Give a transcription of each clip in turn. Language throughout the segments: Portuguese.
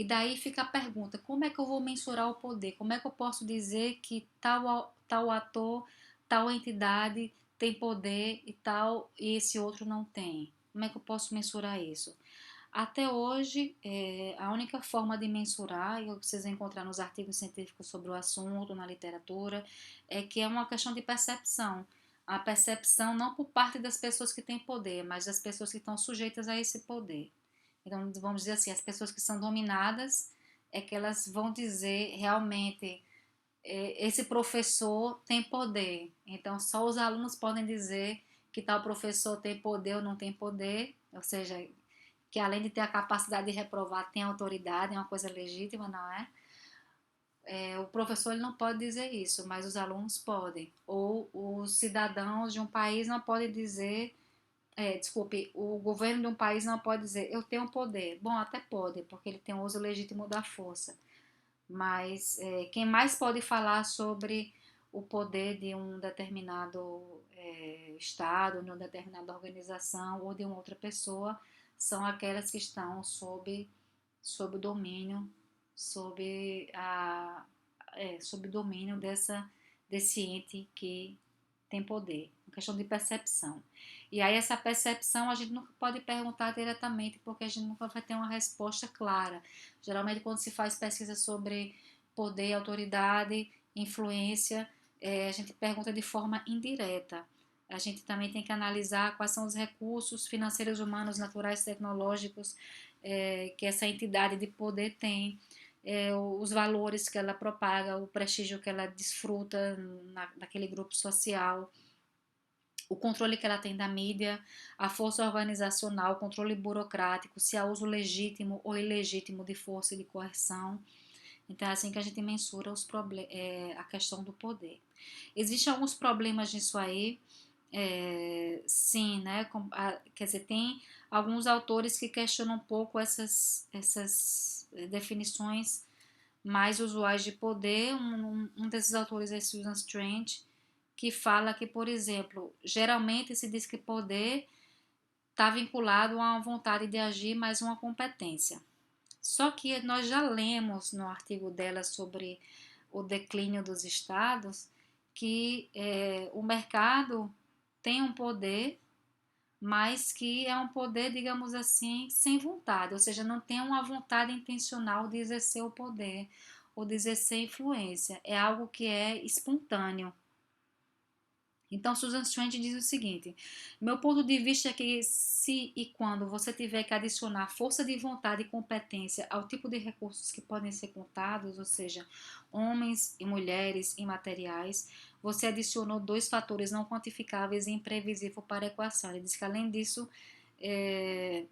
E daí fica a pergunta, como é que eu vou mensurar o poder? Como é que eu posso dizer que tal ator, tal entidade tem poder e esse outro não tem? Como é que eu posso mensurar isso? Até hoje, a única forma de mensurar, e o que vocês vão encontrar nos artigos científicos sobre o assunto, na literatura, é que é uma questão de percepção. A percepção não por parte das pessoas que têm poder, mas das pessoas que estão sujeitas a esse poder. Então, vamos dizer assim, as pessoas que são dominadas é que elas vão dizer realmente esse professor tem poder. Então, só os alunos podem dizer que tal professor tem poder ou não tem poder, ou seja, que além de ter a capacidade de reprovar, tem autoridade, é uma coisa legítima, não é? O professor ele não pode dizer isso, mas os alunos podem. Ou os cidadãos de um país não podem dizer, desculpe, o governo de um país não pode dizer, eu tenho poder. Bom, até pode, porque ele tem o uso legítimo da força. Mas quem mais pode falar sobre o poder de um determinado Estado, de uma determinada organização ou de uma outra pessoa são aquelas que estão sob o domínio, sob, sob o domínio desse ente que tem poder, uma questão de percepção. E aí essa percepção a gente nunca pode perguntar diretamente, porque a gente nunca vai ter uma resposta clara. Geralmente quando se faz pesquisa sobre poder, autoridade, influência, a gente pergunta de forma indireta. A gente também tem que analisar quais são os recursos financeiros, humanos, naturais, tecnológicos que essa entidade de poder tem, os valores que ela propaga, o prestígio que ela desfruta naquele grupo social, o controle que ela tem da mídia, a força organizacional, o controle burocrático, se há uso legítimo ou ilegítimo de força e de coerção. Então é assim que a gente mensura a questão do poder. Existem alguns problemas nisso aí, sim, né? Quer dizer, tem alguns autores que questionam um pouco essas definições mais usuais de poder. Um desses autores é Susan Strange, que fala que, por exemplo, geralmente se diz que poder está vinculado a uma vontade de agir mais uma competência. Só que nós já lemos no artigo dela sobre o declínio dos estados que o mercado tem um poder, mas que é um poder, digamos assim, sem vontade, ou seja, não tem uma vontade intencional de exercer o poder ou de exercer influência, é algo que é espontâneo. Então, Susan Strange diz o seguinte: meu ponto de vista é que se e quando você tiver que adicionar força de vontade e competência ao tipo de recursos que podem ser contados, ou seja, homens e mulheres imateriais, você adicionou dois fatores não quantificáveis e imprevisíveis para a equação. Ele diz que, além disso, é,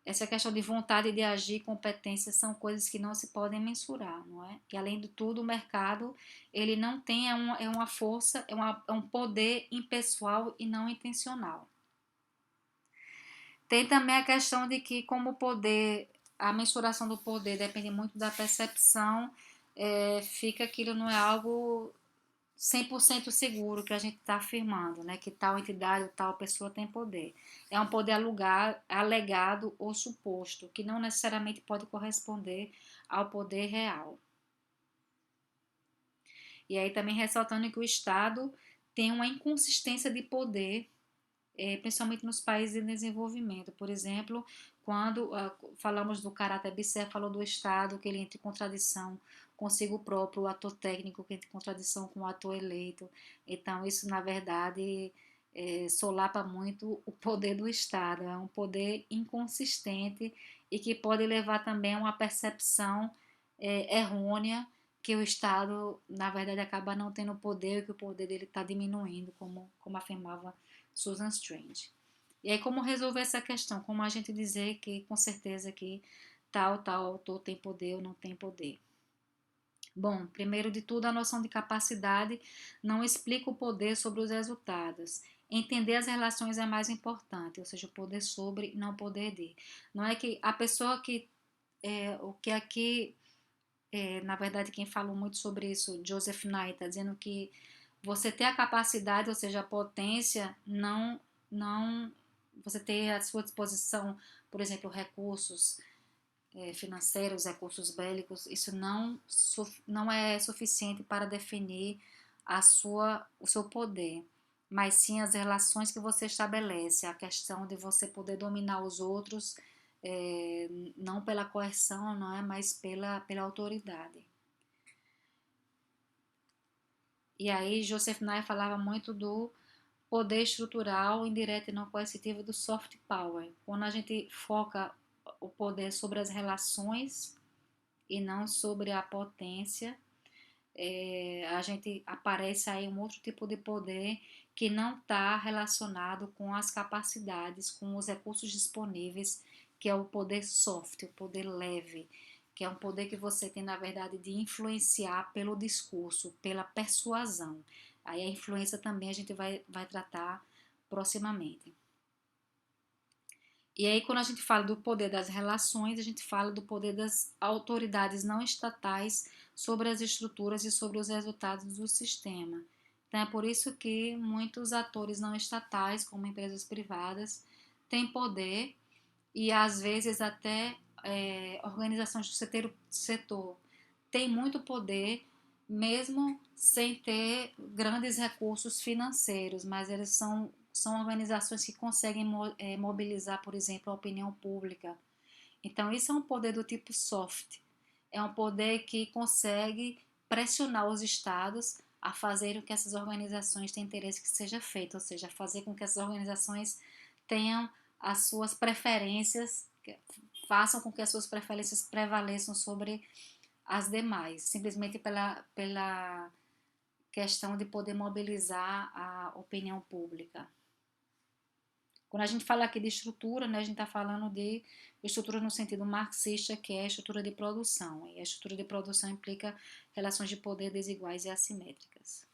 essa questão de vontade de agir e competência são coisas que não se podem mensurar, não é? E além de tudo, o mercado, ele não tem uma força, é um poder impessoal e não intencional. Tem também a questão de que como o poder, a mensuração do poder depende muito da percepção, fica aquilo não é algo 100% seguro que a gente está afirmando, né, que tal entidade ou tal pessoa tem poder. É um poder alegado ou suposto, que não necessariamente pode corresponder ao poder real. E aí também ressaltando que o Estado tem uma inconsistência de poder, principalmente nos países em desenvolvimento. Por exemplo, quando falamos do caráter bicéfalo do Estado, que ele entra em contradição consigo próprio, o ator técnico que entra em contradição com o ator eleito. Então, isso, na verdade, solapa muito o poder do Estado. É um poder inconsistente e que pode levar também a uma percepção errônea que o Estado, na verdade, acaba não tendo poder e que o poder dele está diminuindo, como afirmava Susan Strange. E aí, como resolver essa questão? Como a gente dizer que, com certeza, que tal autor tem poder ou não tem poder? Bom, primeiro de tudo, a noção de capacidade não explica o poder sobre os resultados. Entender as relações é mais importante, ou seja, o poder sobre, não o poder de. Não é que a pessoa que, o que aqui, na verdade, quem falou muito sobre isso, Joseph Nye, está dizendo que você ter a capacidade, ou seja, a potência, não você ter à sua disposição, por exemplo, recursos financeiros, recursos bélicos, isso não é suficiente para definir o seu poder, mas sim as relações que você estabelece, a questão de você poder dominar os outros, é, não pela coerção, não é, mas pela autoridade. E aí Joseph Nye falava muito do poder estrutural, indireto e não coercitivo do soft power. Quando a gente foca o poder sobre as relações e não sobre a potência, a gente aparece aí um outro tipo de poder que não está relacionado com as capacidades, com os recursos disponíveis, que é o poder soft, o poder leve, que é um poder que você tem, na verdade, de influenciar pelo discurso, pela persuasão. Aí a influência também a gente vai tratar proximamente. E aí, quando a gente fala do poder das relações, a gente fala do poder das autoridades não estatais sobre as estruturas e sobre os resultados do sistema. Então, é por isso que muitos atores não estatais, como empresas privadas, têm poder e, às vezes, até organizações do setor têm muito poder, mesmo sem ter grandes recursos financeiros, mas eles são organizações que conseguem mobilizar, por exemplo, a opinião pública. Então, isso é um poder do tipo soft. É um poder que consegue pressionar os estados a fazer o que essas organizações têm interesse que seja feito, ou seja, fazer com que essas organizações tenham as suas preferências, façam com que as suas preferências prevaleçam sobre as demais, simplesmente pela questão de poder mobilizar a opinião pública. Quando a gente fala aqui de estrutura, né, a gente está falando de estrutura no sentido marxista, que é a estrutura de produção. E a estrutura de produção implica relações de poder desiguais e assimétricas.